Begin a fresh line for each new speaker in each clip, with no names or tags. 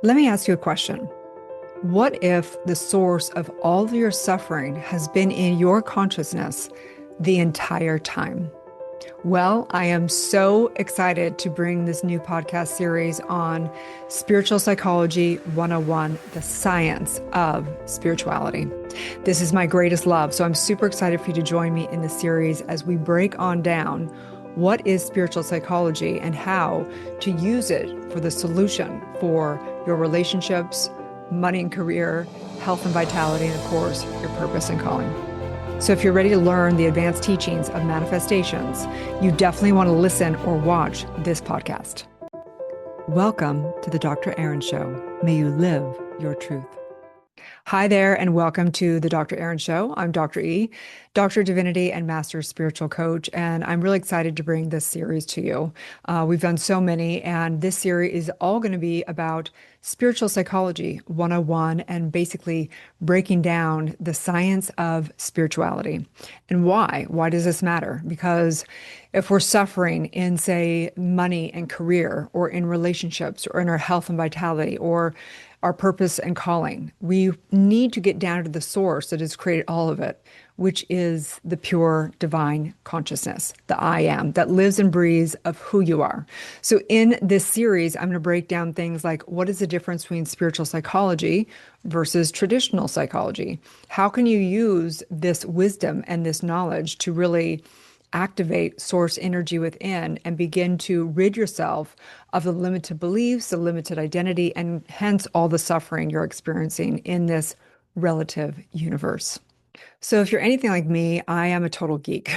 Let me ask you a question. What if the source of all of your suffering has been in your consciousness the entire time? Well, I am so excited to bring this new podcast series on Spiritual Psychology 101, the science of spirituality. This is my greatest love, so I'm super excited for you to join me in the series as we break on down what is spiritual psychology and how to use it for the solution for your relationships, money and career, health and vitality, and of course, your purpose and calling. So if you're ready to learn the advanced teachings of manifestations, you definitely want to listen or watch this podcast. Welcome to the Dr. Erin Show. May you live your truth. Hi there, and welcome to the Dr. Erin Show. I'm Dr. E, Doctor of Divinity and Master Spiritual Coach, and I'm really excited to bring this series to you. We've done so many, and this series is all going to be about Spiritual Psychology 101 and basically breaking down the science of spirituality. And why? Why does this matter? Because if we're suffering in, say, money and career, or in relationships, or in our health and vitality, or our purpose and calling, we need to get down to the source that has created all of it, which is the pure divine consciousness, the I am, that lives and breathes of who you are. So in this series, I'm going to break down things like, what is the difference between spiritual psychology versus traditional psychology? How can you use this wisdom and this knowledge to really activate source energy within and begin to rid yourself of the limited beliefs, the limited identity, and hence all the suffering you're experiencing in this relative universe? So if you're anything like me, I am a total geek.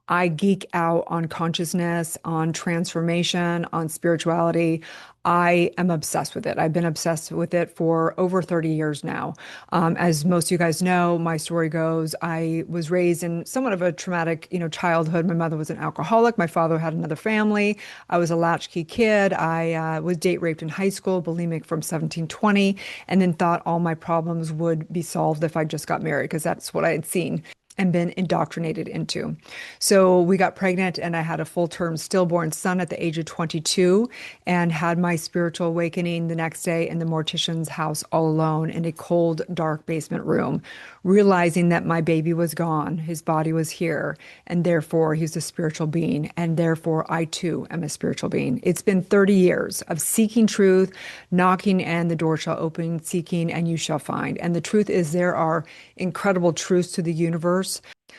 I geek out on consciousness, on transformation, on spirituality. I am obsessed with it. I've been obsessed with it for over 30 years now. As most of you guys know, my story goes, I was raised in somewhat of a traumatic, childhood. My mother was an alcoholic. My father had another family. I was a latchkey kid. I was date raped in high school, bulimic from 1720, and then thought all my problems would be solved if I just got married, because that's what I had seen and been indoctrinated into. So we got pregnant, and I had a full-term stillborn son at the age of 22, and had my spiritual awakening the next day in the mortician's house all alone in a cold, dark basement room, realizing that my baby was gone, his body was here, and therefore he's a spiritual being, and therefore I too am a spiritual being. It's been 30 years of seeking truth, knocking, and the door shall open, seeking, and you shall find. And the truth is, there are incredible truths to the universe.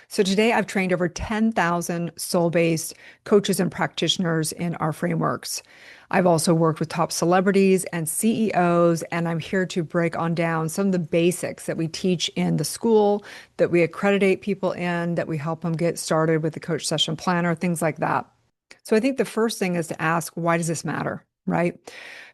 So today I've trained over 10,000 soul-based coaches and practitioners in our frameworks. I've also worked with top celebrities and CEOs, and I'm here to break on down some of the basics that we teach in the school, that we accreditate people in, that we help them get started with the coach session planner, things like that. So I think the first thing is to ask, why does this matter, right?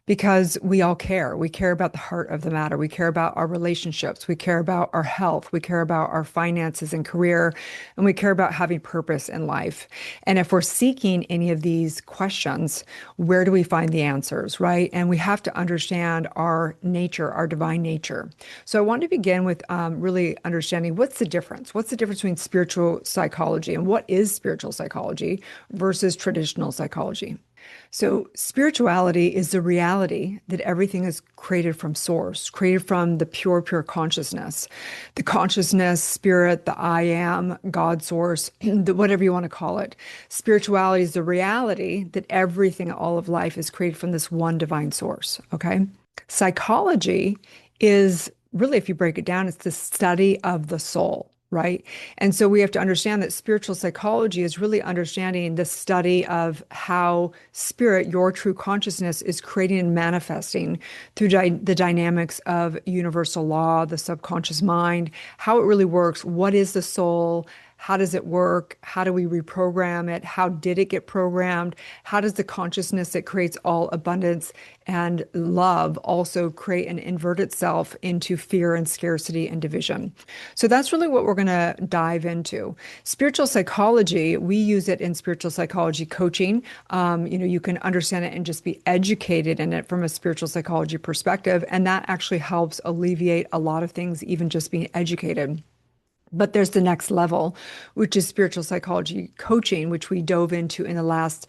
Because we all care. We care about the heart of the matter. We care about our relationships. We care about our health. We care about our finances and career. And we care about having purpose in life. And if we're seeking any of these questions, where do we find the answers, right? And we have to understand our nature, our divine nature. So I want to begin with really understanding what's the difference? What's the difference between spiritual psychology and what is spiritual psychology versus traditional psychology? So spirituality is the reality that everything is created from source, created from the pure, pure consciousness, the consciousness, spirit, the I am, God source, whatever you want to call it. Spirituality is the reality that everything, all of life is created from this one divine source, okay? Psychology is really, if you break it down, it's the study of the soul. Right. And so we have to understand that spiritual psychology is really understanding the study of how spirit, your true consciousness, is creating and manifesting through the dynamics of universal law, the subconscious mind, how it really works. What is the soul? How does it work? How do we reprogram it? How did it get programmed? How does the consciousness that creates all abundance and love also create and invert itself into fear and scarcity and division? So that's really what we're going to dive into. Spiritual psychology, we use it in spiritual psychology coaching. You can understand it and just be educated in it from a spiritual psychology perspective. And that actually helps alleviate a lot of things, even just being educated. But there's the next level, which is spiritual psychology coaching, which we dove into in the last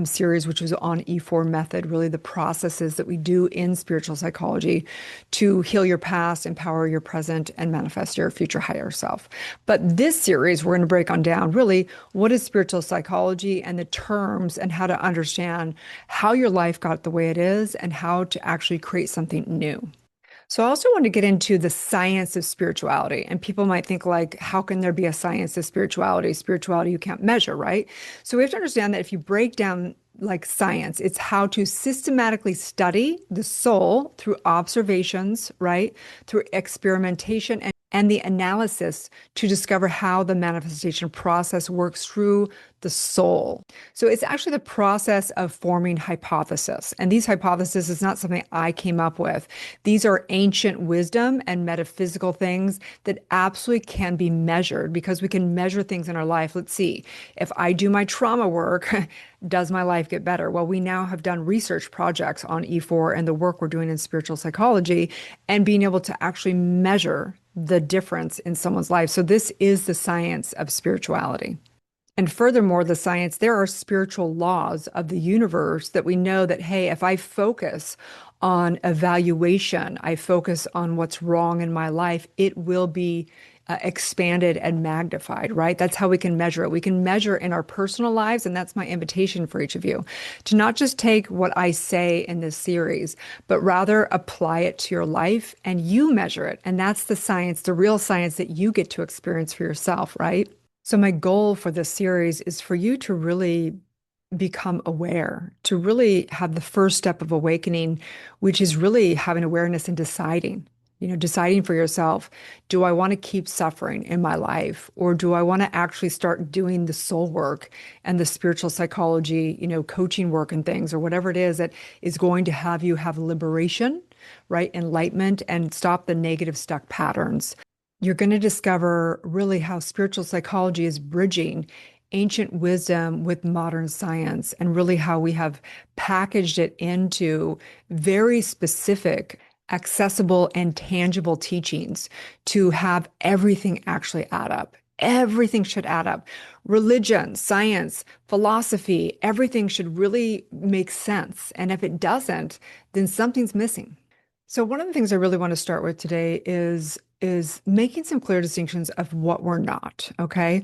series, which was on E4 method, really the processes that we do in spiritual psychology to heal your past, empower your present, and manifest your future higher self. But this series, we're going to break on down really what is spiritual psychology and the terms and how to understand how your life got the way it is and how to actually create something new. So I also want to get into the science of spirituality. And people might think like, how can there be a science of spirituality? Spirituality you can't measure, right? So we have to understand that if you break down like science, it's how to systematically study the soul through observations, right? Through experimentation and the analysis to discover how the manifestation process works through the soul. So it's actually the process of forming hypotheses. And these hypotheses is not something I came up with. These are ancient wisdom and metaphysical things that absolutely can be measured because we can measure things in our life. Let's see, if I do my trauma work, does my life get better? Well, we now have done research projects on E4 and the work we're doing in spiritual psychology and being able to actually measure the difference in someone's life. So this is the science of spirituality. And furthermore, the science, there are spiritual laws of the universe that we know that, hey, if I focus on evaluation, I focus on what's wrong in my life, it will be expanded and magnified, right? That's how we can measure it. We can measure in our personal lives, and that's my invitation for each of you to not just take what I say in this series, but rather apply it to your life and you measure it. And that's the science, the real science that you get to experience for yourself, right? So my goal for this series is for you to really become aware, to really have the first step of awakening, which is really having awareness and deciding, deciding for yourself, do I want to keep suffering in my life? Or do I want to actually start doing the soul work and the spiritual psychology, coaching work and things, or whatever it is that is going to have you have liberation, right? Enlightenment and stop the negative stuck patterns. You're going to discover really how spiritual psychology is bridging ancient wisdom with modern science and really how we have packaged it into very specific, accessible, and tangible teachings to have everything actually add up. Everything should add up. Religion, science, philosophy, everything should really make sense. And if it doesn't, then something's missing. So one of the things I really want to start with today is making some clear distinctions of what we're not, okay?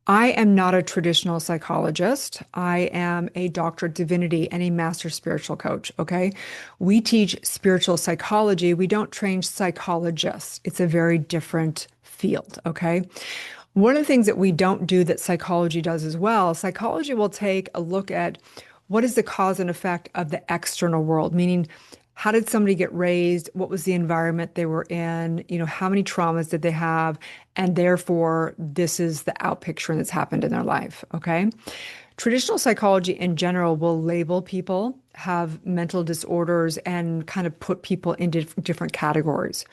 I am not a traditional psychologist. I am a doctorate of divinity and a master spiritual coach, okay? We teach spiritual psychology. We don't train psychologists. It's a very different field, okay? One of the things that we don't do that psychology does as well, psychology will take a look at what is the cause and effect of the external world, meaning how did somebody get raised? What was the environment they were in? How many traumas did they have? And therefore, this is the out picture that's happened in their life, okay? Traditional psychology in general will label people, have mental disorders, and kind of put people into different categories.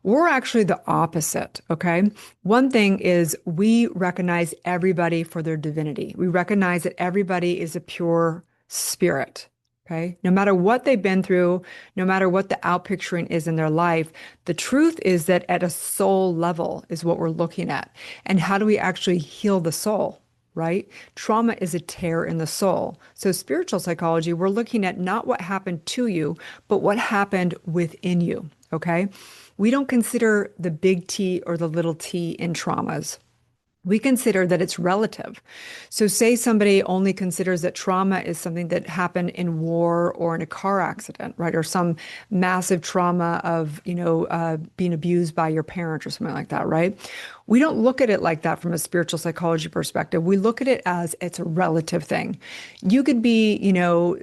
We're actually the opposite, okay? One thing is we recognize everybody for their divinity. We recognize that everybody is a pure spirit. Okay. No matter what they've been through, no matter what the outpicturing is in their life, the truth is that at a soul level is what we're looking at. And how do we actually heal the soul, right? Trauma is a tear in the soul. So spiritual psychology, we're looking at not what happened to you, but what happened within you. Okay. We don't consider the big T or the little t in traumas. We consider that it's relative. So say somebody only considers that trauma is something that happened in war or in a car accident, right? Or some massive trauma of, being abused by your parent or something like that, right? We don't look at it like that from a spiritual psychology perspective. We look at it as it's a relative thing. You could be,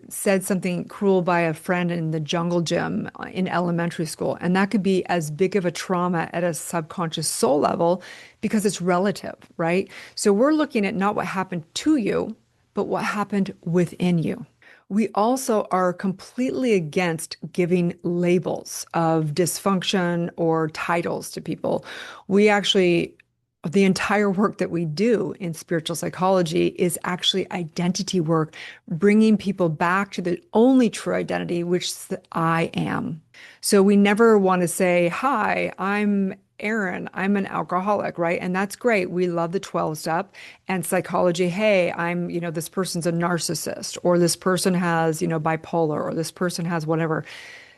said something cruel by a friend in the jungle gym in elementary school, and that could be as big of a trauma at a subconscious soul level because it's relative, right? So we're looking at not what happened to you, but what happened within you. We also are completely against giving labels of dysfunction or titles to people. We actually, the entire work that we do in spiritual psychology is actually identity work, bringing people back to the only true identity, which is the I am. So we never want to say, hi, I'm Erin, I'm an alcoholic, right? And that's great. We love the 12 step and psychology. Hey, this person's a narcissist, or this person has, bipolar, or this person has whatever.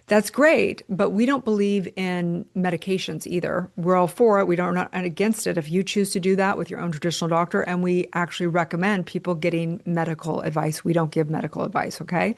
That's great, but we don't believe in medications either. We're all for it. We don't not against it if you choose to do that with your own traditional doctor. And we actually recommend people getting medical advice. We don't give medical advice, okay?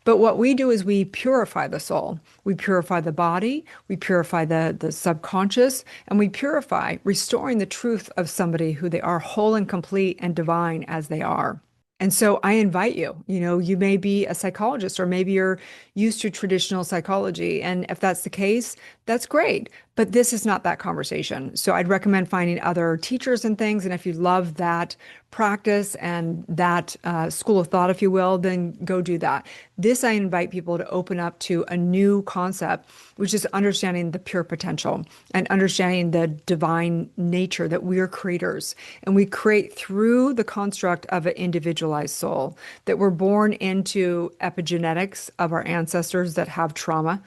But what we do is we purify the soul. We purify the body, we purify the subconscious, and we purify, restoring the truth of somebody who they are whole and complete and divine as they are. And so I invite you, you may be a psychologist or maybe you're used to traditional psychology. And if that's the case, that's great. But this is not that conversation. So I'd recommend finding other teachers and things. And if you love that practice and that school of thought, if you will, then go do that. This, I invite people to open up to a new concept, which is understanding the pure potential and understanding the divine nature that we are creators. And we create through the construct of an individualized soul, that we're born into epigenetics of our ancestors that have trauma.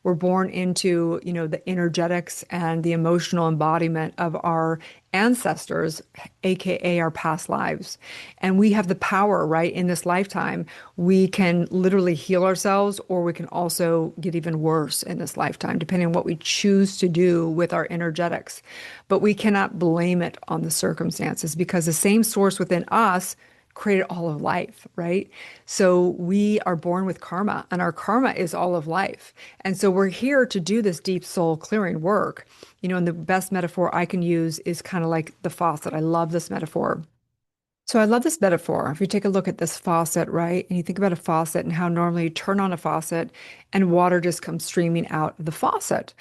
We're born into, the energetics and the emotional embodiment of our ancestors, AKA our past lives. And we have the power, right, in this lifetime. We can literally heal ourselves, or we can also get even worse in this lifetime, depending on what we choose to do with our energetics. But we cannot blame it on the circumstances, because the same source within us created all of life, right? So we are born with karma, and our karma is all of life. And so we're here to do this deep soul clearing work. And the best metaphor I can use is kind of like the faucet. I love this metaphor. So I love this metaphor. If you take a look at this faucet, right, and you think about a faucet and how normally you turn on a faucet and water just comes streaming out of the faucet.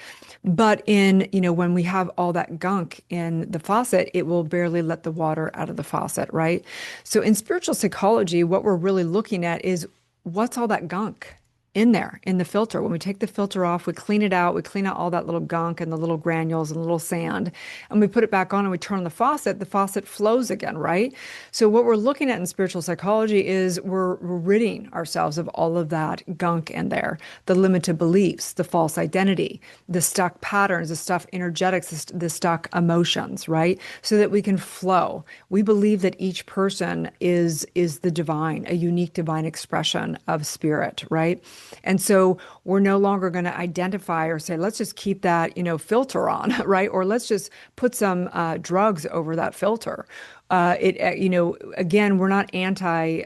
But when we have all that gunk in the faucet, it will barely let the water out of the faucet, right? So in spiritual psychology, what we're really looking at is what's all that gunk in there in the filter. When we take the filter off, we clean it out, we clean out all that little gunk and the little granules and the little sand, and we put it back on and we turn on the faucet flows again, right? So what we're looking at in spiritual psychology is we're ridding ourselves of all of that gunk in there, the limited beliefs, the false identity, the stuck patterns, the stuck energetics, the stuck emotions, right? So that we can flow. We believe that each person is the divine, a unique divine expression of spirit, right? And so we're no longer going to identify or say, let's just keep that, filter on, right? Or let's just put some drugs over that filter. Again, we're not anti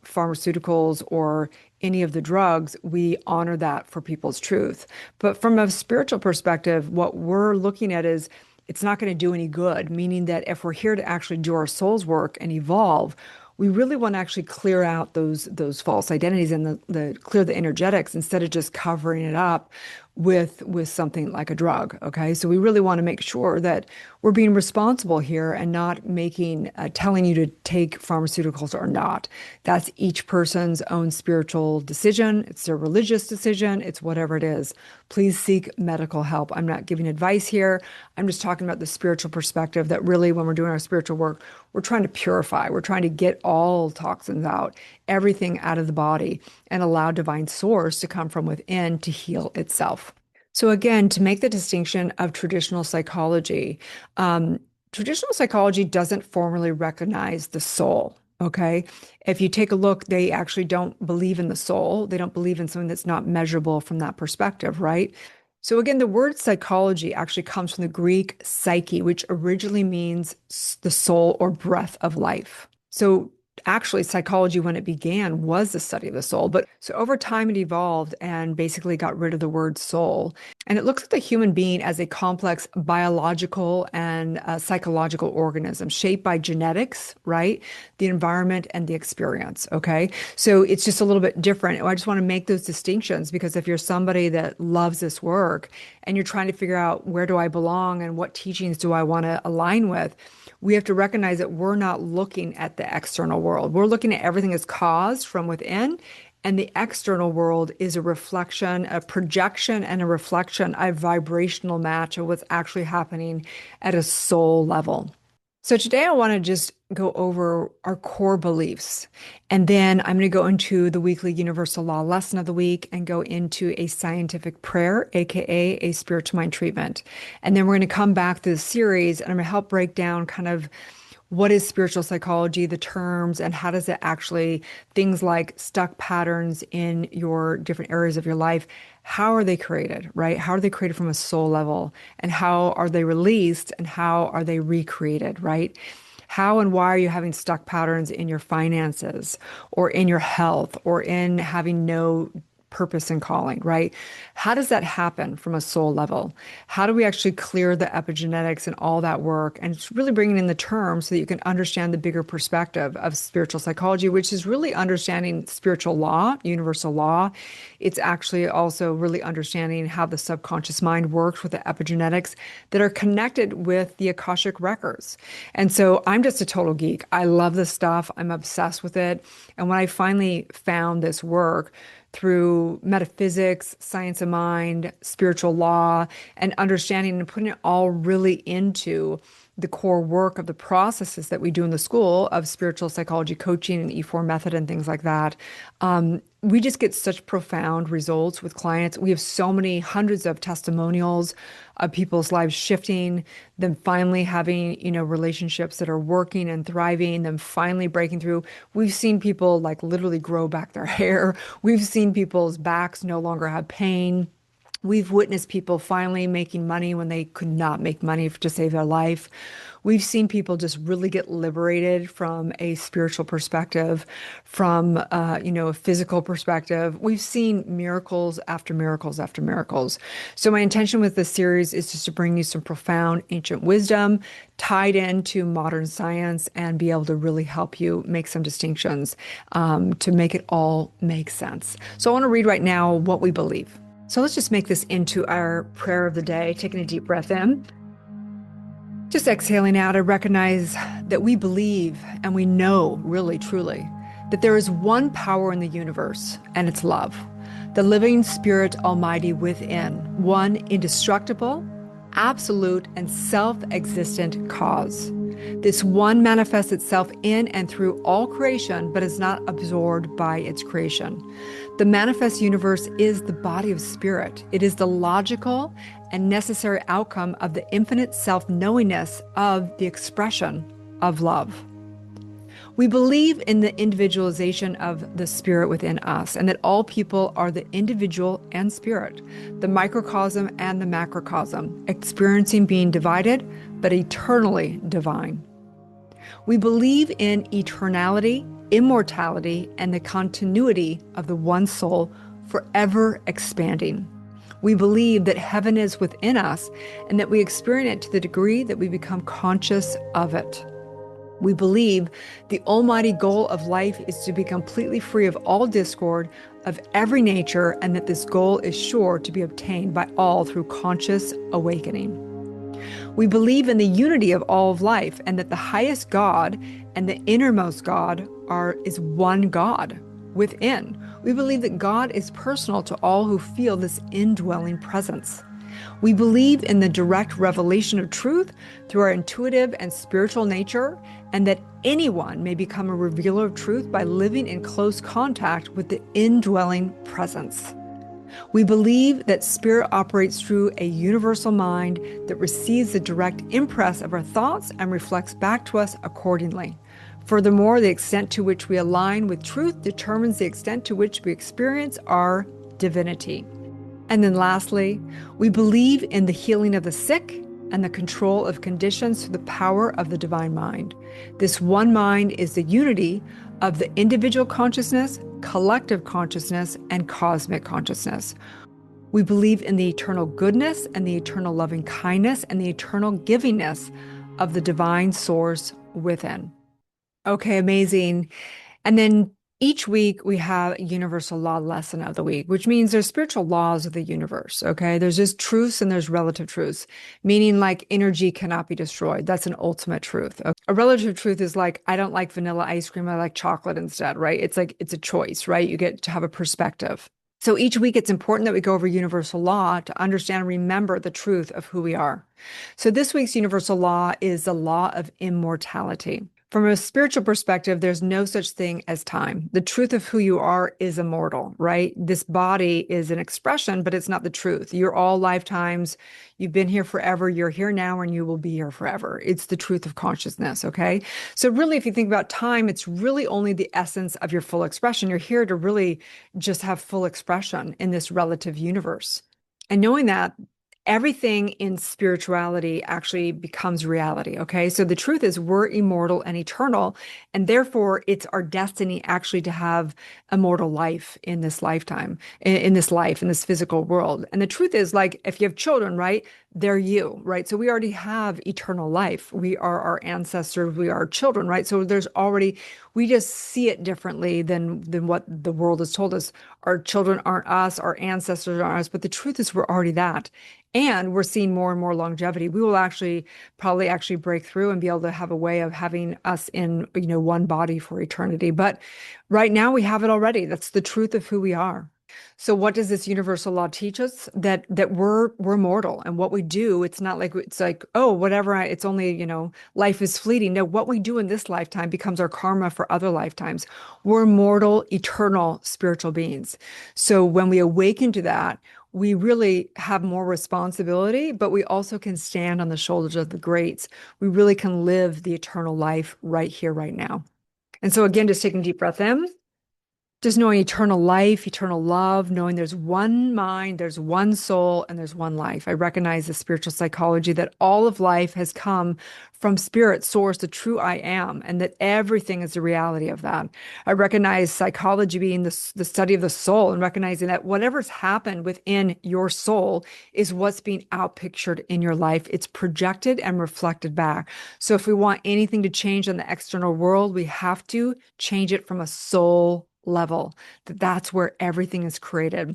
pharmaceuticals or any of the drugs. We honor that for people's truth. But from a spiritual perspective, what we're looking at is it's not going to do any good, meaning that if we're here to actually do our soul's work and evolve, we really want to actually clear out those false identities and the clear the energetics instead of just covering it up with something like a drug. Okay, so we really want to make sure that we're being responsible here and not making telling you to take pharmaceuticals or not. That's each person's own spiritual decision. It's their religious decision. It's whatever it is. Please seek medical help. I'm not giving advice here. I'm just talking about the spiritual perspective that really, when we're doing our spiritual work, we're trying to purify. We're trying to get all toxins out, everything out of the body, and allow divine source to come from within to heal itself. So again, to make the distinction of traditional psychology doesn't formally recognize the soul. Okay. If you take a look, they actually don't believe in the soul. They don't believe in something that's not measurable from that perspective, right? So again, the word psychology actually comes from the Greek psyche, which originally means the soul or breath of life. So actually, psychology, when it began, was the study of the soul. But so over time, it evolved and basically got rid of the word soul. And it looks at the human being as a complex biological and psychological organism shaped by genetics, right? The environment and the experience. Okay. So it's just a little bit different. I just want to make those distinctions because if you're somebody that loves this work and you're trying to figure out where do I belong and what teachings do I want to align with, we have to recognize that we're not looking at the external world. We're looking at everything as caused from within, and the external world is a reflection, a projection, and a reflection, a vibrational match of what's actually happening at a soul level. So today I want to just go over our core beliefs. And then I'm going to go into the weekly universal law lesson of the week and go into a scientific prayer, aka a spiritual mind treatment. And then we're going to come back to the series and I'm going to help break down kind of what is spiritual psychology, the terms, and how does it actually, things like stuck patterns in your different areas of your life, how are they created, right? How are they created from a soul level? And how are they released? And how are they recreated, right? How and why are you having stuck patterns in your finances or in your health or in having no purpose and calling, right? How does that happen from a soul level? How do we actually clear the epigenetics and all that work? And it's really bringing in the terms so that you can understand the bigger perspective of spiritual psychology, which is really understanding spiritual law, universal law. It's actually also really understanding how the subconscious mind works with the epigenetics that are connected with the Akashic records. And so I'm just a total geek. I love this stuff. I'm obsessed with it. And when I finally found this work, through metaphysics, science of mind, spiritual law, and understanding and putting it all really into the core work of the processes that we do in the school of spiritual psychology coaching and E4 method and things like that. We just get such profound results with clients. We have so many hundreds of testimonials of people's lives shifting, them finally having, relationships that are working and thriving, them finally breaking through. We've seen people like literally grow back their hair. We've seen people's backs no longer have pain. We've witnessed people finally making money when they could not make money to save their life. We've seen people just really get liberated from a spiritual perspective, from a physical perspective. We've seen miracles after miracles after miracles. So my intention with this series is just to bring you some profound ancient wisdom tied into modern science and be able to really help you make some distinctions to make it all make sense. So I want to read right now what we believe. So let's just make this into our prayer of the day, taking a deep breath in. Just exhaling out, I recognize that we believe and we know really, truly, that there is one power in the universe, and it's love. The living spirit almighty within, one indestructible, absolute, and self-existent cause. This one manifests itself in and through all creation, but is not absorbed by its creation. The manifest universe is the body of spirit. It is the logical and necessary outcome of the infinite self-knowingness of the expression of love. We believe in the individualization of the spirit within us and that all people are the individual and spirit, the microcosm and the macrocosm, experiencing being divided, but eternally divine. We believe in eternality, immortality, and the continuity of the one soul forever expanding. We believe that heaven is within us and that we experience it to the degree that we become conscious of it. We believe the almighty goal of life is to be completely free of all discord of every nature, and that this goal is sure to be obtained by all through conscious awakening. We believe in the unity of all of life and that the highest God and the innermost God is one God within. We believe that God is personal to all who feel this indwelling presence. We believe in the direct revelation of truth through our intuitive and spiritual nature, and that anyone may become a revealer of truth by living in close contact with the indwelling presence. We believe that spirit operates through a universal mind that receives the direct impress of our thoughts and reflects back to us accordingly. Furthermore, the extent to which we align with truth determines the extent to which we experience our divinity. And then lastly, we believe in the healing of the sick and the control of conditions through the power of the divine mind. This one mind is the unity of the individual consciousness, collective consciousness, and cosmic consciousness. We believe in the eternal goodness and the eternal loving kindness and the eternal givingness of the divine source within. Okay, amazing. And then each week we have a universal law lesson of the week, which means there's spiritual laws of the universe. Okay. There's just truths and there's relative truths, meaning like energy cannot be destroyed. That's an ultimate truth. Okay? A relative truth is like, I don't like vanilla ice cream. I like chocolate instead, right? It's like, it's a choice, right? You get to have a perspective. So each week, it's important that we go over universal law to understand and remember the truth of who we are. So this week's universal law is the law of immortality. From a spiritual perspective, there's no such thing as time. The truth of who you are is immortal, right? This body is an expression, but it's not the truth. You're all lifetimes. You've been here forever. You're here now, and you will be here forever. It's the truth of consciousness, okay? So really, if you think about time, it's really only the essence of your full expression. You're here to really just have full expression in this relative universe. And knowing that, everything in spirituality actually becomes reality. Okay. So the truth is, we're immortal and eternal. And therefore, it's our destiny actually to have immortal life in this lifetime, in this life, in this physical world. And the truth is, like, if you have children, right? They're you, right? So we already have eternal life. We are our ancestors. We are children, right? So there's already, we just see it differently than what the world has told us. Our children aren't us, our ancestors aren't us, but the truth is we're already that. And we're seeing more and more longevity. We will actually probably actually break through and be able to have a way of having us in, one body for eternity. But right now we have it already. That's the truth of who we are. So what does this universal law teach us? That we're mortal, and what we do, it's not like it's like, oh, whatever, it's only, life is fleeting. No, what we do in this lifetime becomes our karma for other lifetimes. We're mortal, eternal spiritual beings. So when we awaken to that, we really have more responsibility, but we also can stand on the shoulders of the greats. We really can live the eternal life right here, right now. And so again, just taking a deep breath in, just knowing eternal life, eternal love, knowing there's one mind, there's one soul, and there's one life. I recognize the spiritual psychology that all of life has come from spirit source, the true I am, and that everything is the reality of that. I recognize psychology being the study of the soul and recognizing that whatever's happened within your soul is what's being outpictured in your life. It's projected and reflected back. So if we want anything to change in the external world, we have to change it from a soul level, that's where everything is created.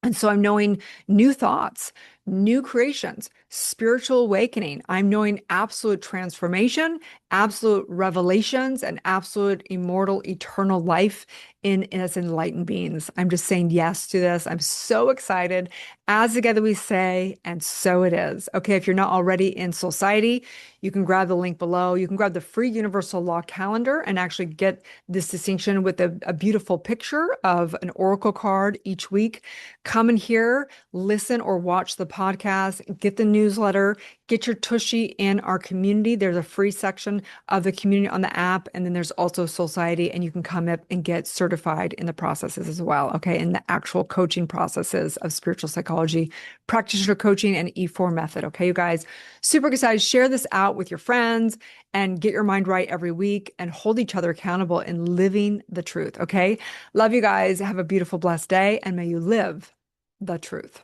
And so I'm knowing new thoughts, new creations, spiritual awakening. I'm knowing absolute transformation, absolute revelations, and absolute immortal, eternal life as enlightened beings. I'm just saying yes to this. I'm so excited. As together we say, and so it is. Okay, if you're not already in Society, you can grab the link below. You can grab the free universal law calendar and actually get this distinction with a beautiful picture of an oracle card each week. Come in here, listen or watch the podcast, get the newsletter, get your tushy in our community. There's a free section of the community on the app, and then there's also Society, and you can come up and get certified in the processes as well, okay, in the actual coaching processes of spiritual psychology, practitioner coaching, and E4 method, okay, you guys? Super excited. Share this out with your friends and get your mind right every week and hold each other accountable in living the truth, okay? Love you guys. Have a beautiful, blessed day, and may you live the truth.